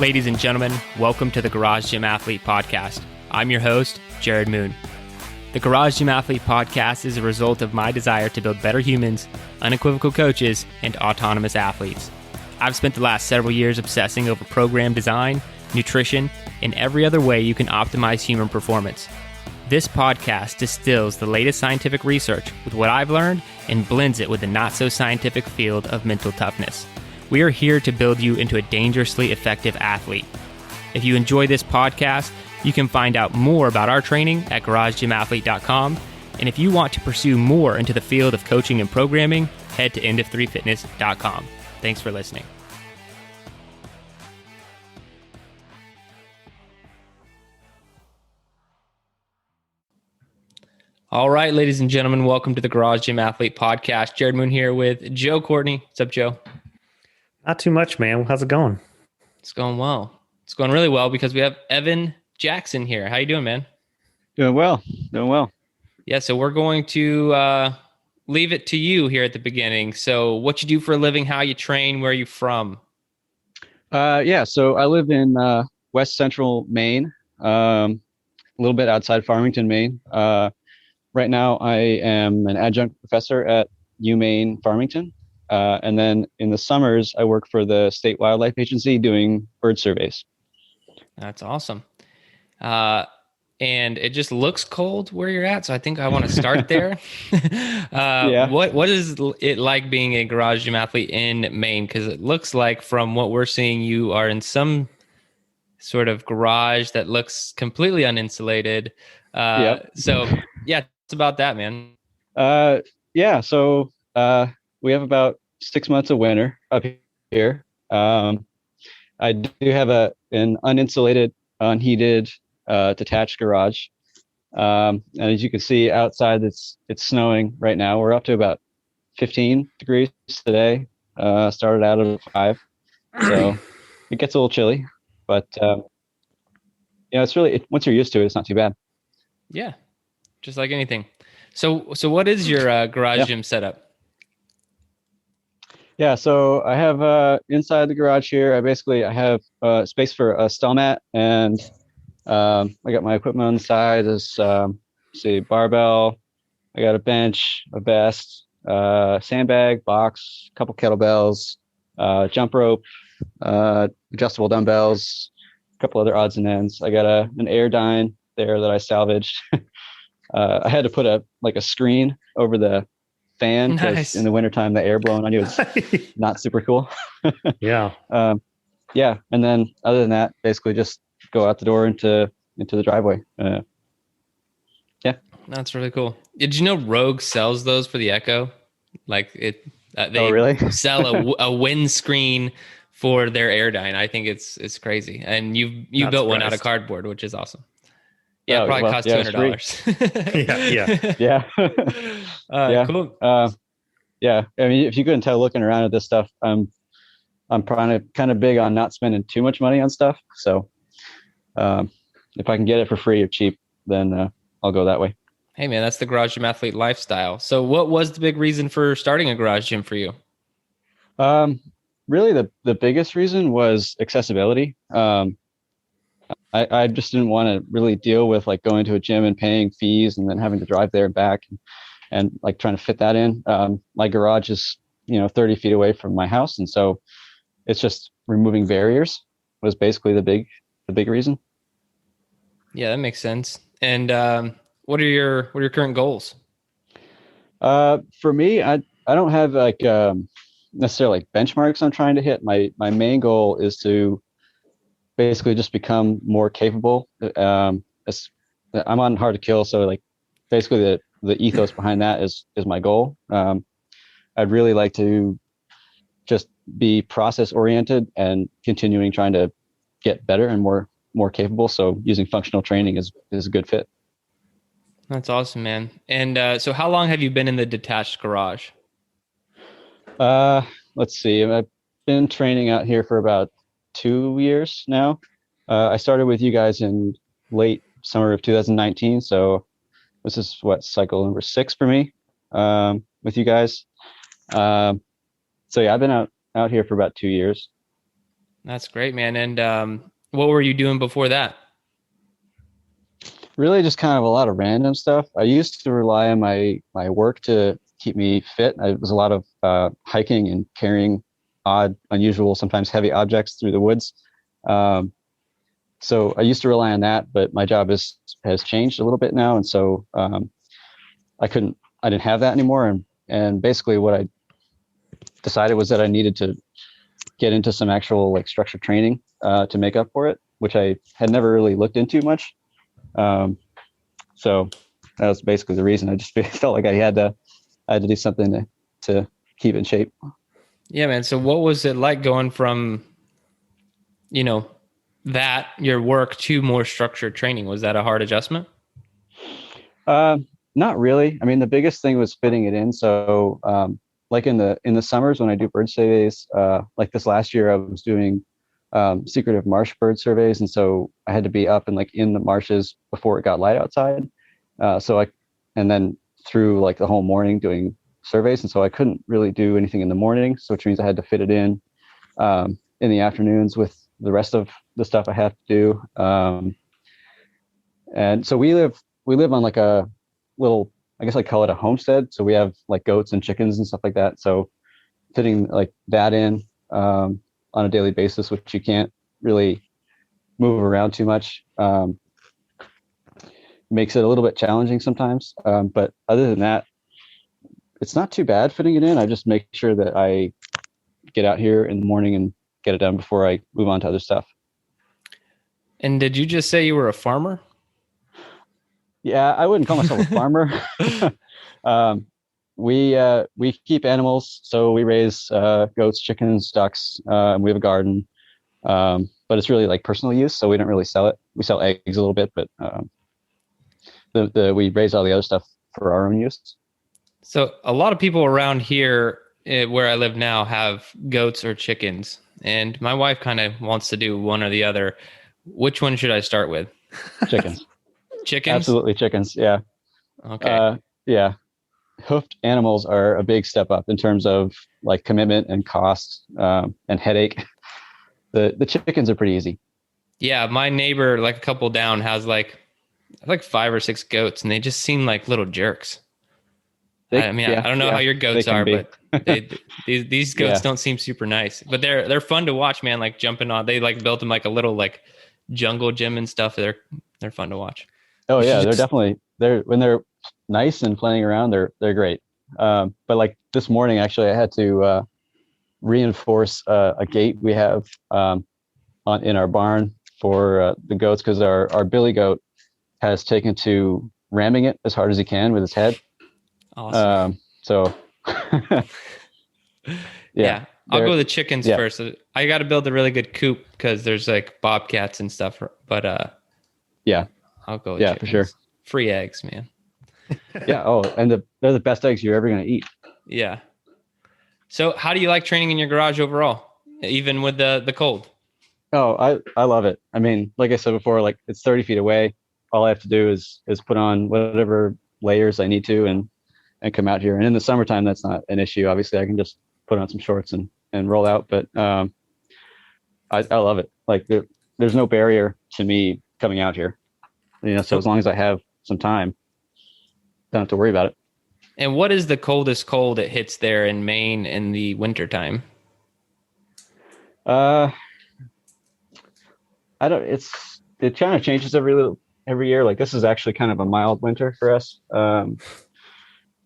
Ladies and gentlemen, welcome to the Garage Gym Athlete Podcast. I'm your host, Jared Moon. The Garage Gym Athlete Podcast is a result of my desire to build better humans, unequivocal coaches, and autonomous athletes. I've spent the last several years obsessing over program design, nutrition, and every other way you can optimize human performance. This podcast distills the latest scientific research with what I've learned and blends it with the not-so-scientific field of mental toughness. We are here to build you into a dangerously effective athlete. If you enjoy this podcast, you can find out more about our training at garagegymathlete.com. And if you want to pursue more into the field of coaching and programming, head to endof3fitness.com. Thanks for listening. All right, ladies and gentlemen, welcome to the Garage Gym Athlete Podcast. Jared Moon here with Joe Courtney. What's up, Joe? Not too much, man. How's it going? It's going well. It's going really well because we have Evan Jackson here. How you doing, man? Doing well. Yeah, so we're going to leave it to you here at the beginning. So what you do for a living, how you train, where are you from? So I live in West Central Maine, a little bit outside Farmington, Maine. Right now I am an adjunct professor at UMaine Farmington. And then in the summers, I work for the State Wildlife Agency doing bird surveys. That's awesome. And it just looks cold where you're at. So I think I want to start there. Yeah. What is it like being a garage gym athlete in Maine? Because it looks like from what we're seeing, you are in some sort of garage that looks completely uninsulated. So yeah, it's about that, man. So we have about 6 months of winter up here. I do have an uninsulated, unheated, detached garage. And as you can see outside, it's snowing right now. We're up to about 15 degrees today. Started out at 5, so it gets a little chilly. But it's really once you're used to it, it's not too bad. Yeah, just like anything. So what is your garage gym setup? Yeah, so I have inside the garage here. I have space for a stall mat, and I got my equipment on the side. There's barbell. I got a bench, a vest, sandbag, box, a couple kettlebells, jump rope, adjustable dumbbells, a couple other odds and ends. I got an Airdyne there that I salvaged. I had to put a screen over the fan because in the wintertime the air blowing on you is not super cool. Yeah. And then other than that, basically just go out the door into the driveway. That's really cool. Did you know Rogue sells those for the Echo? They really? sell a windscreen for their Airdyne. I think it's crazy. And you built one out of cardboard, which is awesome. Yeah, probably cost $200. Yeah. Cool. I mean, if you couldn't tell looking around at this stuff, I'm kind of big on not spending too much money on stuff. So if I can get it for free or cheap, then I'll go that way. Hey man, that's the garage gym athlete lifestyle. So what was the big reason for starting a garage gym for you? Really the biggest reason was accessibility. I just didn't want to really deal with going to a gym and paying fees and then having to drive there and back and trying to fit that in. My garage is 30 feet away from my house, and so it's just removing barriers was basically the big reason. Yeah, that makes sense. And what are your current goals? For me, I don't have necessarily benchmarks I'm trying to hit. My main goal is to basically just become more capable. I'm on hard to kill, so basically the ethos behind that is my goal. I'd really like to just be process oriented and continuing trying to get better and more capable. So using functional training is a good fit. That's awesome, man. And so how long have you been in the detached garage? Let's see. I've been training out here for about 2 years now. I started with you guys in late summer of 2019. So this is cycle number 6 for me with you guys. So yeah, I've been out here for about 2 years. That's great, man. And what were you doing before that? Really just kind of a lot of random stuff. I used to rely on my work to keep me fit. It was a lot of hiking and carrying odd, unusual, sometimes heavy objects through the woods. Um, so I used to rely on that, but my job has changed a little bit now, and so I didn't have that anymore. And basically what I decided was that I needed to get into some actual like structured training to make up for it, which I had never really looked into much. Um, so that was basically the reason. I just felt like I had to do something to keep in shape. Yeah, man. So what was it like going from, you know, that your work to more structured training? Was that a hard adjustment? Uh, Not really. I mean, the biggest thing was fitting it in. So, like in the summers when I do bird surveys, like this last year, I was doing secretive marsh bird surveys, and so I had to be up and like in the marshes before it got light outside. And then through like the whole morning doing surveys, and so I couldn't really do anything in the morning, so which means I had to fit it in the afternoons with the rest of the stuff I have to do. And so we live on like a little, I guess I call it a homestead. So we have like goats and chickens and stuff like that. So fitting like that in on a daily basis, which you can't really move around too much, makes it a little bit challenging sometimes. But other than that, it's not too bad fitting it in. I just make sure that I get out here in the morning and get it done before I move on to other stuff. And did you just say you were a farmer? Yeah, I wouldn't call myself a farmer. We keep animals, so we raise goats, chickens, ducks, and we have a garden. But it's really like personal use, so we don't really sell it. We sell eggs a little bit, but we raise all the other stuff for our own use. So a lot of people around here where I live now have goats or chickens, and my wife kind of wants to do one or the other. Which one should I start with? Chickens. Chickens? Absolutely chickens. Yeah. Okay. Yeah. Hoofed animals are a big step up in terms of like commitment and cost and headache. The chickens are pretty easy. Yeah, my neighbor, like a couple down, has like 5 or 6 goats, and they just seem like little jerks. I don't know how your goats are, but these goats don't seem super nice. But they're fun to watch, man. Like jumping on, they like built them like a little like jungle gym and stuff. They're fun to watch. Oh yeah, they're when they're nice and playing around, they're great. But like this morning, actually, I had to reinforce a gate we have in our barn for the goats because our billy goat has taken to ramming it as hard as he can with his head. Awesome. So yeah, I'll go with the chickens first. I got to build a really good coop because there's like bobcats and stuff. But yeah, I'll go with chickens. For sure. Free eggs, man. Yeah. Oh, and they're the best eggs you're ever going to eat. Yeah. So how do you like training in your garage overall, even with the cold? Oh, I love it. I mean, like I said before, like it's 30 feet away. All I have to do is put on whatever layers I need to and come out here. And in the summertime, that's not an issue. Obviously, I can just put on some shorts and roll out. But I love it. Like there's no barrier to me coming out here. So as long as I have some time, don't have to worry about it. And what is the coldest cold it hits there in Maine in the wintertime? I don't. It kind of changes every year. Like this is actually kind of a mild winter for us. But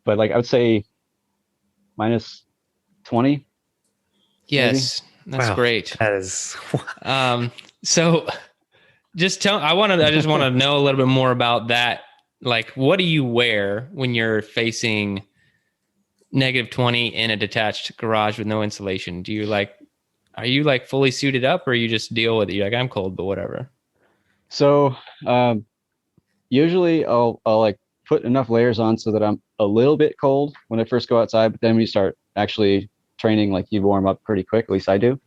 like I would say minus 20. Yes, maybe. That's great. That is. So I just want to know a little bit more about that. Like, what do you wear when you're facing -20 in a detached garage with no insulation? Are you like fully suited up, or you just deal with it? You're like, I'm cold, but whatever. So usually I'll like put enough layers on so that I'm a little bit cold when I first go outside, but then when you start actually training, like you warm up pretty quick, at least I do.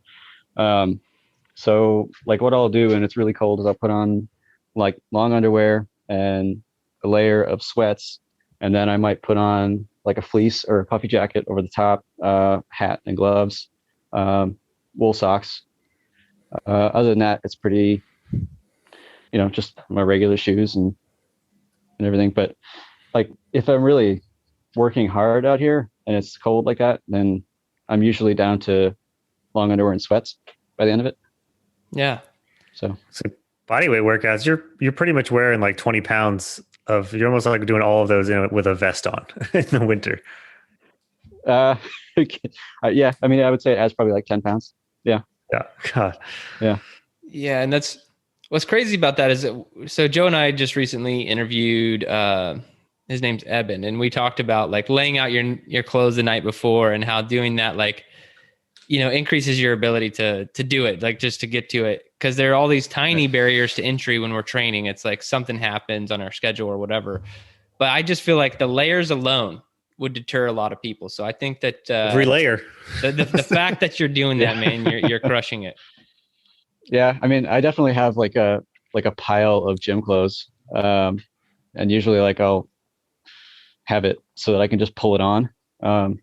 So like what I'll do when it's really cold is I'll put on like long underwear and a layer of sweats, and then I might put on like a fleece or a puffy jacket over the top, hat and gloves, wool socks, Other than that, it's pretty, just my regular shoes and everything. But like if I'm really working hard out here and it's cold like that, then I'm usually down to long underwear and sweats by the end of it. Yeah. So bodyweight workouts, you're pretty much wearing like 20 pounds you're almost like doing all of those with a vest on in the winter. Yeah. I mean, I would say it adds probably like 10 pounds. Yeah. Yeah. God. Yeah. Yeah. And that's what's crazy about that is so Joe and I just recently interviewed, his name's Eben, and we talked about like laying out your clothes the night before and how doing that, like, increases your ability to do it, like just to get to it. Cause there are all these tiny barriers to entry when we're training. It's like something happens on our schedule or whatever. But I just feel like the layers alone would deter a lot of people. So I think that every layer, the fact that you're doing that, man, you're crushing it. Yeah. I mean, I definitely have like a pile of gym clothes. And usually like I'll have it so that I can just pull it on.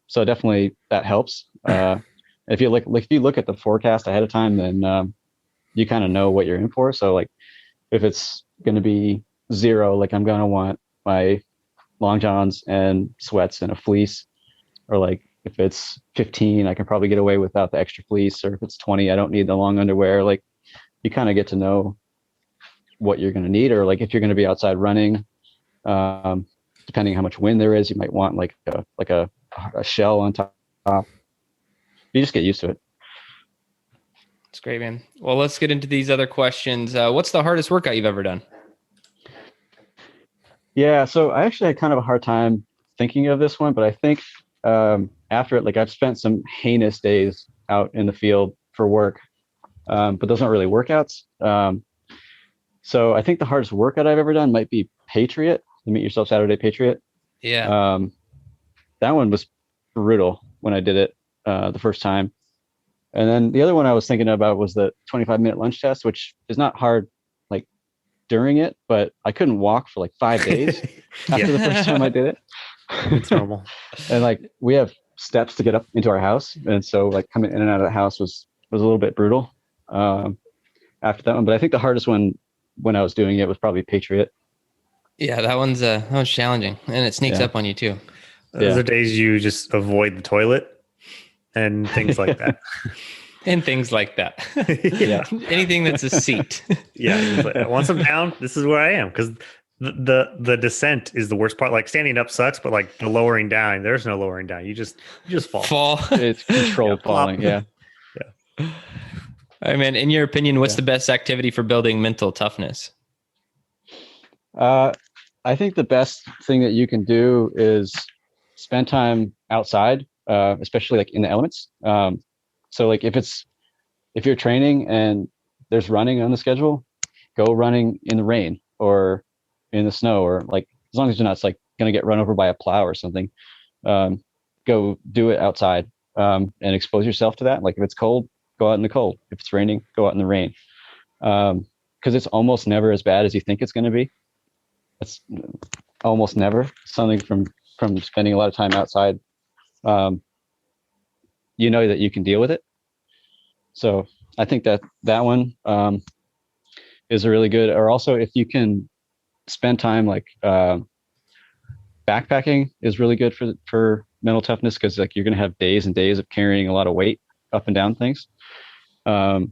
So definitely that helps. If you look at the forecast ahead of time, then you kind of know what you're in for. So like if it's going to be 0, like I'm going to want my long johns and sweats and a fleece, or like if it's 15, I can probably get away without the extra fleece, or if it's 20, I don't need the long underwear. Like you kind of get to know what you're going to need, or like if you're going to be outside running, depending how much wind there is, you might want like a shell on top. You just get used to it. It's great, man. Well, let's get into these other questions. What's the hardest workout you've ever done? Yeah, so I actually had kind of a hard time thinking of this one, but I think after it, like I've spent some heinous days out in the field for work, but those aren't really workouts. So I think the hardest workout I've ever done might be Patriot, the Meet Yourself Saturday Patriot. Yeah. That one was brutal when I did it the first time. And then the other one I was thinking about was the 25-minute lunge test, which is not hard like during it, but I couldn't walk for like 5 days after the first time I did it. It's normal. And like we have steps to get up into our house, and so like coming in and out of the house was a little bit brutal after that one. But I think the hardest one when I was doing it was probably Patriot. Yeah, that one's challenging, and it sneaks up on you too. Those are days you just avoid the toilet and things like that. And things like that. Yeah. Anything that's a seat. Yeah. Like, once I'm down, this is where I am. Because the descent is the worst part. Like standing up sucks, but like the lowering down, there's no lowering down. You just fall. It's controlled falling. Yeah. All right, man. In your opinion, what's the best activity for building mental toughness? I think the best thing that you can do is spend time outside, especially like in the elements. So like if you're training and there's running on the schedule, go running in the rain or in the snow, or like as long as you're not like going to get run over by a plow or something, go do it outside and expose yourself to that. Like if it's cold, go out in the cold. If it's raining, go out in the rain. Because it's almost never as bad as you think it's going to be. It's almost never something from spending a lot of time outside. You know that you can deal with it. So I think that one is a really good. Or also if you can spend time like backpacking is really good for mental toughness, because like you're going to have days and days of carrying a lot of weight up and down things. So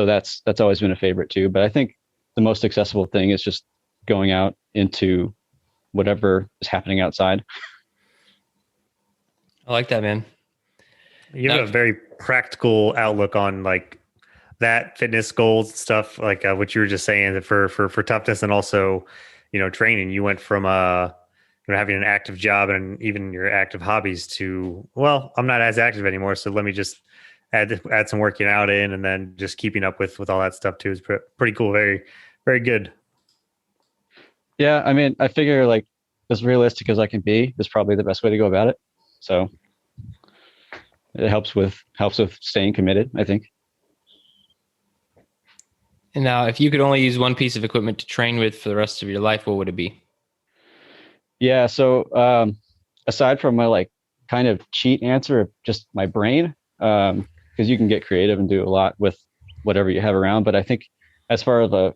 that's always been a favorite too. But I think the most accessible thing is just going out into whatever is happening outside. I like that, man. You have a very practical outlook on like that fitness goals and stuff, like what you were just saying, that for toughness and also, training. You went from having an active job and even your active hobbies to, well, I'm not as active anymore, so let me just add some working out in, and then just keeping up with all that stuff too is pretty cool. Very, very good. Yeah, I mean, I figure like as realistic as I can be is probably the best way to go about it. So it helps with staying committed, I think. And now, if you could only use one piece of equipment to train with for the rest of your life, what would it be? Yeah, so aside from my like kind of cheat answer of just my brain, because you can get creative and do a lot with whatever you have around. But I think as far as a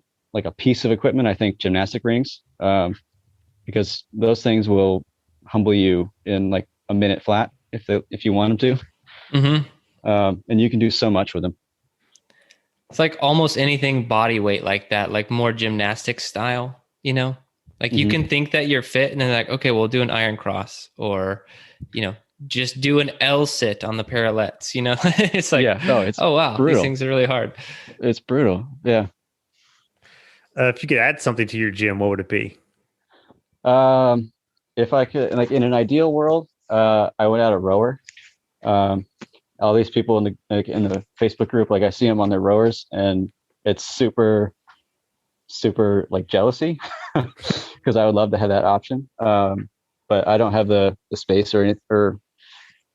piece of equipment, I think gymnastic rings, because those things will humble you in like a minute flat if you want them to. And you can do so much with them. It's like almost anything body weight like that, like more gymnastic style, you know, like you can think that you're fit and then like, okay, we'll do an iron cross, or, you know, just do an L sit on the parallettes, you know. It's like, oh wow, brutal. These things are really hard. It's brutal. Yeah. If you could add something to your gym, what would it be? If I could, like in an ideal world, I would add a rower. All these people in the Facebook group, like I see them on their rowers, and it's super like jealousy, because I would love to have that option. But I don't have the space or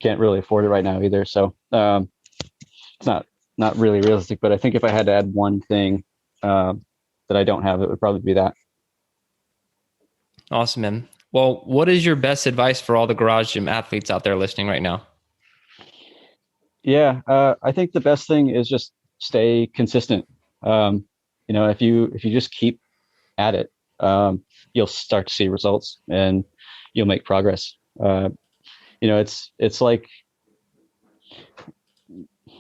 can't really afford it right now either. So it's not really realistic. But I think if I had to add one thing that I don't have, it would probably be that. Awesome, man. Well, what is your best advice for all the garage gym athletes out there listening right now? Yeah, I think the best thing is just stay consistent. You know, if you just keep at it, you'll start to see results and you'll make progress. You know, it's like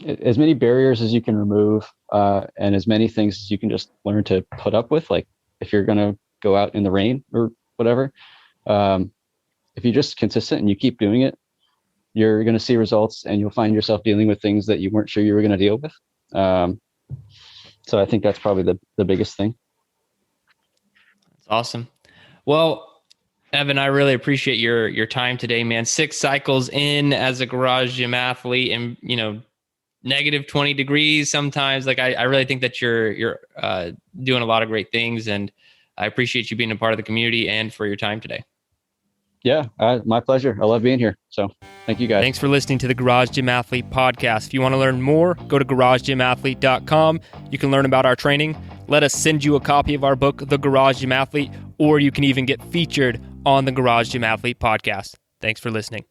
as many barriers as you can remove, and as many things as you can just learn to put up with. Like if you're gonna go out in the rain or whatever, if you're just consistent and you keep doing it, you're going to see results, and you'll find yourself dealing with things that you weren't sure you were going to deal with. So I think that's probably the biggest thing. That's awesome. Well, Evan, I really appreciate your time today, man. 6 cycles in as a garage gym athlete, and, you know, negative 20 degrees sometimes. Like I really think that you're doing a lot of great things, and I appreciate you being a part of the community and for your time today. Yeah, my pleasure. I love being here. So thank you guys. Thanks for listening to the Garage Gym Athlete podcast. If you want to learn more, go to garagegymathlete.com. You can learn about our training. Let us send you a copy of our book, The Garage Gym Athlete, or you can even get featured on the Garage Gym Athlete podcast. Thanks for listening.